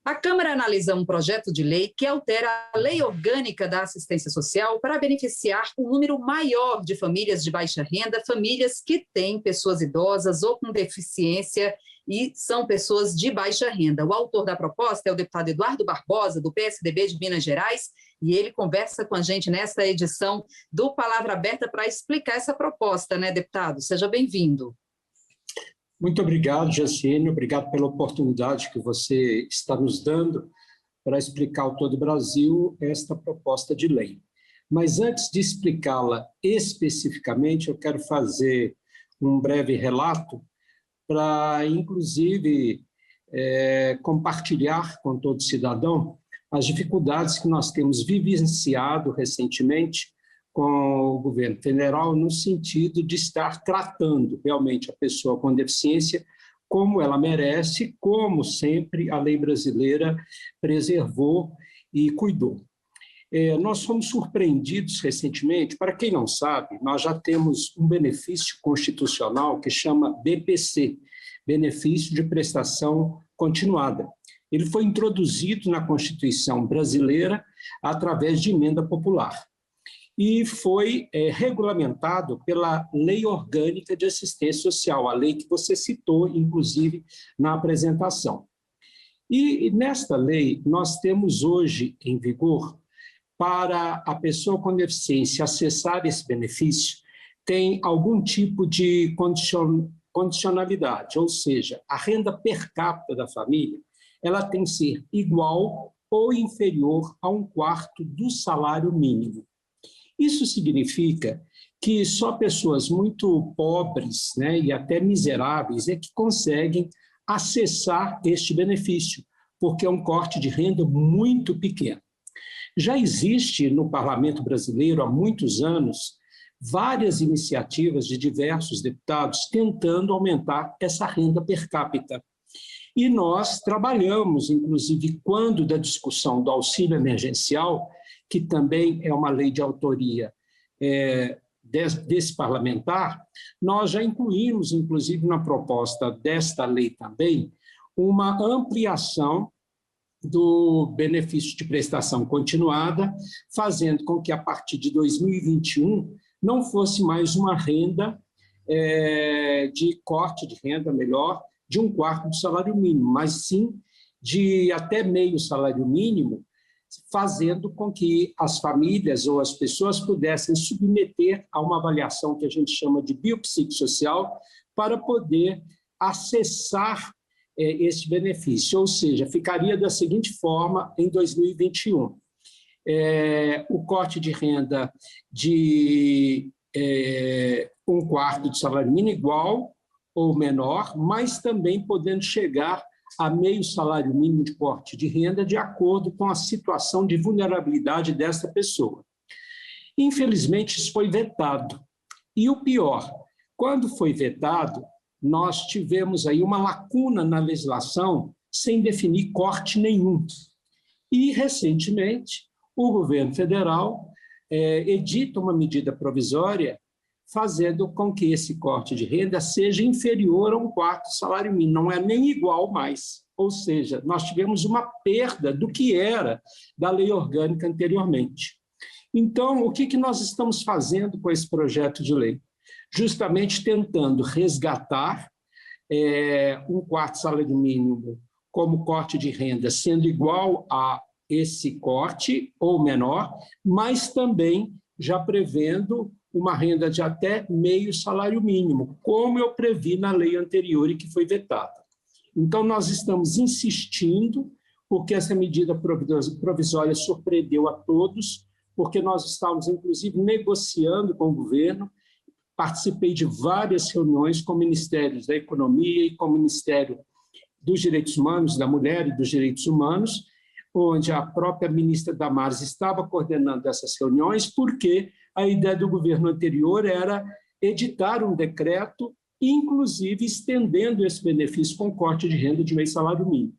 A Câmara analisa um projeto de lei que altera a Lei Orgânica da Assistência Social para beneficiar um número maior de famílias de baixa renda, famílias que têm pessoas idosas ou com deficiência e são pessoas de baixa renda. O autor da proposta é o deputado Eduardo Barbosa, do PSDB de Minas Gerais, e ele conversa com a gente nesta edição do Palavra Aberta para explicar essa proposta, né, deputado? Seja bem-vindo. Muito obrigado, Jaciene, obrigado pela oportunidade que você está nos dando para explicar ao todo o Brasil esta proposta de lei. Mas antes de explicá-la especificamente, eu quero fazer um breve relato para, inclusive, compartilhar com todo cidadão as dificuldades que nós temos vivenciado recentemente com o governo federal no sentido de estar tratando realmente a pessoa com deficiência como ela merece, como sempre a lei brasileira preservou e cuidou. Nós fomos surpreendidos recentemente, para quem não sabe, nós já temos um benefício constitucional que chama BPC, Benefício de Prestação Continuada. Ele foi introduzido na Constituição brasileira através de emenda popular e foi regulamentado pela Lei Orgânica de Assistência Social, a lei que você citou, inclusive, na apresentação. E nesta lei, nós temos hoje em vigor, para a pessoa com deficiência acessar esse benefício, tem algum tipo de condicionalidade, ou seja, a renda per capita da família, ela tem que ser igual ou inferior a 1/4 do salário mínimo. Isso significa que só pessoas muito pobres, né, e até miseráveis é que conseguem acessar este benefício, porque é um corte de renda muito pequeno. Já existe no Parlamento brasileiro há muitos anos várias iniciativas de diversos deputados tentando aumentar essa renda per capita. E nós trabalhamos, inclusive, quando da discussão do auxílio emergencial, que também é uma lei de autoria desse parlamentar, nós já incluímos, inclusive, na proposta desta lei também, uma ampliação do benefício de prestação continuada, fazendo com que, a partir de 2021, não fosse mais uma renda de corte de renda, melhor, de 1/4 do salário mínimo, mas sim de até meio salário mínimo, fazendo com que as famílias ou as pessoas pudessem submeter a uma avaliação que a gente chama de biopsicossocial para poder acessar esse benefício, ou seja, ficaria da seguinte forma em 2021. O corte de renda de 1/4 do salário mínimo igual ou menor, mas também podendo chegar a meio salário mínimo de corte de renda de acordo com a situação de vulnerabilidade dessa pessoa. Infelizmente, isso foi vetado. E o pior, quando foi vetado, nós tivemos aí uma lacuna na legislação sem definir corte nenhum. E, recentemente, o governo federal edita uma medida provisória fazendo com que esse corte de renda seja inferior a 1/4 do salário mínimo, não é nem igual mais. Ou seja, nós tivemos uma perda do que era da lei orgânica anteriormente. Então, o que nós estamos fazendo com esse projeto de lei? Justamente tentando resgatar 1/4 salário mínimo como corte de renda, sendo igual a esse corte ou menor, mas também já prevendo uma renda de até meio salário mínimo, como eu previ na lei anterior e que foi vetada. Então, nós estamos insistindo, porque essa medida provisória surpreendeu a todos, porque nós estávamos, inclusive, negociando com o governo, participei de várias reuniões com ministérios da Economia e com o Ministério dos Direitos Humanos, da Mulher e dos Direitos Humanos, onde a própria ministra Damares estava coordenando essas reuniões, porque a ideia do governo anterior era editar um decreto, inclusive estendendo esse benefício com corte de renda de meio salário mínimo.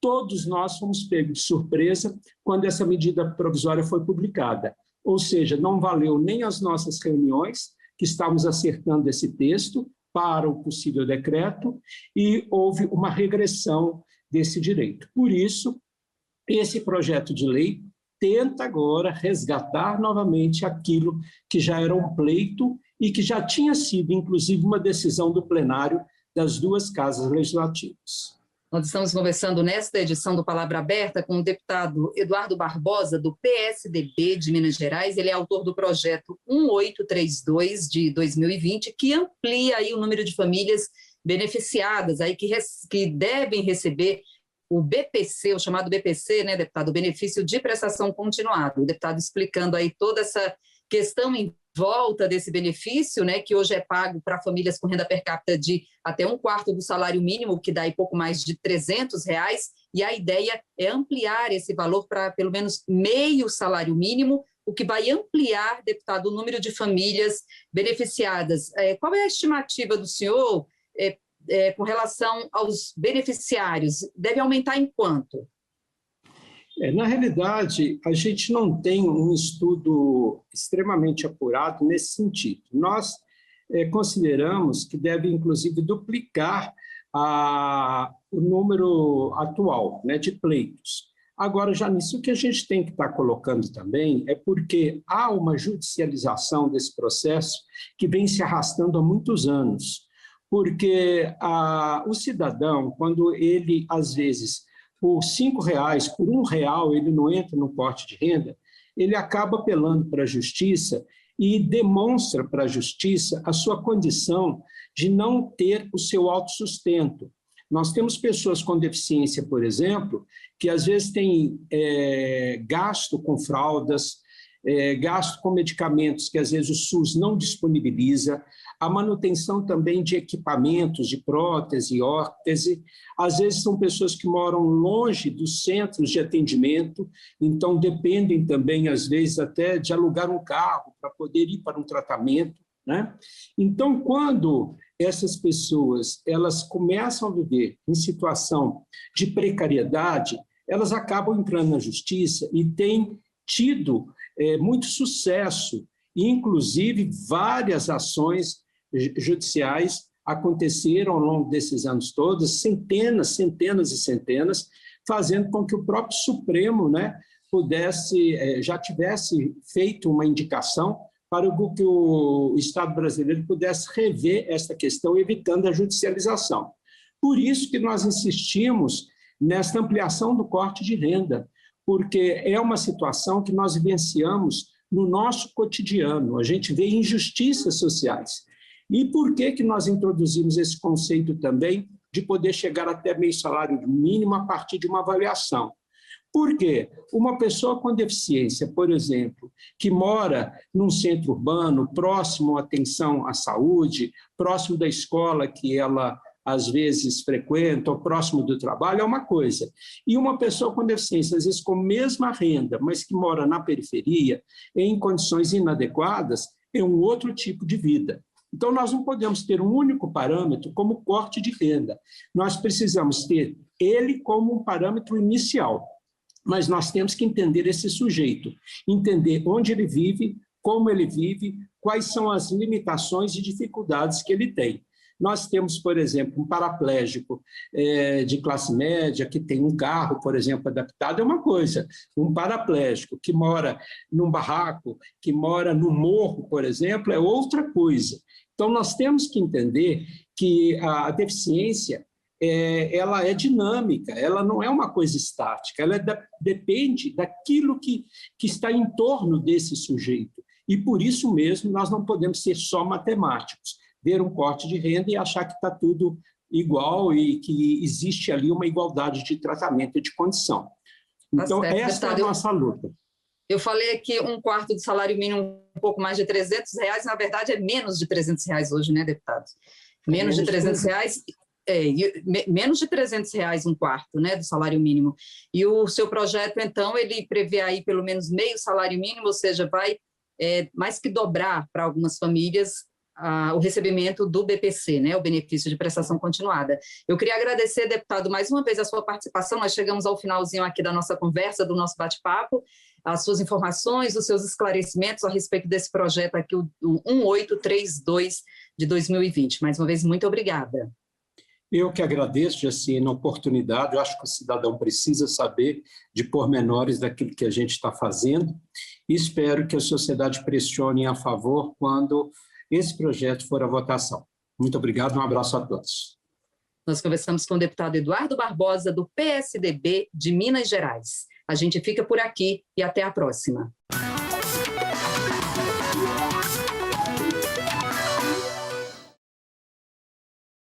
Todos nós fomos pegos de surpresa quando essa medida provisória foi publicada. Ou seja, não valeu nem as nossas reuniões, que estávamos acertando esse texto para o possível decreto, e houve uma regressão desse direito. Por isso, esse projeto de lei tenta agora resgatar novamente aquilo que já era um pleito e que já tinha sido, inclusive, uma decisão do plenário das duas casas legislativas. Nós estamos conversando nesta edição do Palavra Aberta com o deputado Eduardo Barbosa, do PSDB de Minas Gerais. Ele é autor do projeto 1832 de 2020, que amplia aí o número de famílias beneficiadas aí que devem receber o BPC, o chamado BPC, né, deputado, o benefício de prestação continuada. O deputado explicando aí toda essa questão em volta desse benefício, né, que hoje é pago para famílias com renda per capita de até 1/4 do salário mínimo, que dá aí pouco mais de R$300, e a ideia é ampliar esse valor para pelo menos meio salário mínimo, o que vai ampliar, deputado, o número de famílias beneficiadas. Qual é a estimativa do senhor com relação aos beneficiários? Deve aumentar em quanto? Na realidade, a gente não tem um estudo extremamente apurado nesse sentido. Nós consideramos que deve, inclusive, duplicar o número atual, né, de pleitos. Agora, já nisso que a gente tem que estar colocando também é porque há uma judicialização desse processo que vem se arrastando há muitos anos. Porque o cidadão, quando ele, às vezes, por R$5, por R$1, ele não entra no corte de renda, ele acaba apelando para a justiça e demonstra para a justiça a sua condição de não ter o seu autossustento. Nós temos pessoas com deficiência, por exemplo, que às vezes têm gasto com fraldas, gasto com medicamentos que às vezes o SUS não disponibiliza, a manutenção também de equipamentos, de prótese, órtese. Às vezes são pessoas que moram longe dos centros de atendimento, então dependem também, às vezes, até de alugar um carro para poder ir para um tratamento, né? Então, quando essas pessoas elas começam a viver em situação de precariedade, elas acabam entrando na justiça e têm tido muito sucesso, inclusive várias ações judiciais aconteceram ao longo desses anos todos, centenas e centenas, fazendo com que o próprio Supremo, né, já tivesse feito uma indicação para que o Estado brasileiro pudesse rever esta questão, evitando a judicialização. Por isso que nós insistimos nesta ampliação do corte de renda, porque é uma situação que nós vivenciamos no nosso cotidiano, a gente vê injustiças sociais. E por que nós introduzimos esse conceito também de poder chegar até meio salário mínimo a partir de uma avaliação? Porque uma pessoa com deficiência, por exemplo, que mora num centro urbano, próximo à atenção à saúde, próximo da escola que ela às vezes frequenta, ou próximo do trabalho, é uma coisa. E uma pessoa com deficiência, às vezes com a mesma renda, mas que mora na periferia, em condições inadequadas, é um outro tipo de vida. Então, nós não podemos ter um único parâmetro como corte de renda. Nós precisamos ter ele como um parâmetro inicial, mas nós temos que entender esse sujeito, entender onde ele vive, como ele vive, quais são as limitações e dificuldades que ele tem. Nós temos, por exemplo, um paraplégico de classe média que tem um carro, por exemplo, adaptado, é uma coisa. Um paraplégico que mora num barraco, que mora no morro, por exemplo, é outra coisa. Então, nós temos que entender que a deficiência ela é dinâmica, ela não é uma coisa estática, ela depende daquilo que está em torno desse sujeito. E, por isso mesmo, nós não podemos ser só matemáticos, ver um corte de renda e achar que está tudo igual e que existe ali uma igualdade de tratamento e de condição. Então, essa é a nossa luta. Eu falei aqui 1/4 do salário mínimo, um pouco mais de R$300, na verdade é menos de R$300 hoje, né, deputado? Menos de R$300, menos de R$300, 1/4, né, do salário mínimo. E o seu projeto, então, ele prevê aí pelo menos meio salário mínimo, ou seja, vai mais que dobrar para algumas famílias o recebimento do BPC, né, o benefício de prestação continuada. Eu queria agradecer, deputado, mais uma vez a sua participação. Nós chegamos ao finalzinho aqui da nossa conversa, do nosso bate-papo, as suas informações, os seus esclarecimentos a respeito desse projeto aqui, o 1832 de 2020. Mais uma vez, muito obrigada. Eu que agradeço, Jacina, a oportunidade. Eu acho que o cidadão precisa saber de pormenores daquilo que a gente está fazendo e espero que a sociedade pressione a favor quando esse projeto for à votação. Muito obrigado, um abraço a todos. Nós conversamos com o deputado Eduardo Barbosa, do PSDB de Minas Gerais. A gente fica por aqui e até a próxima.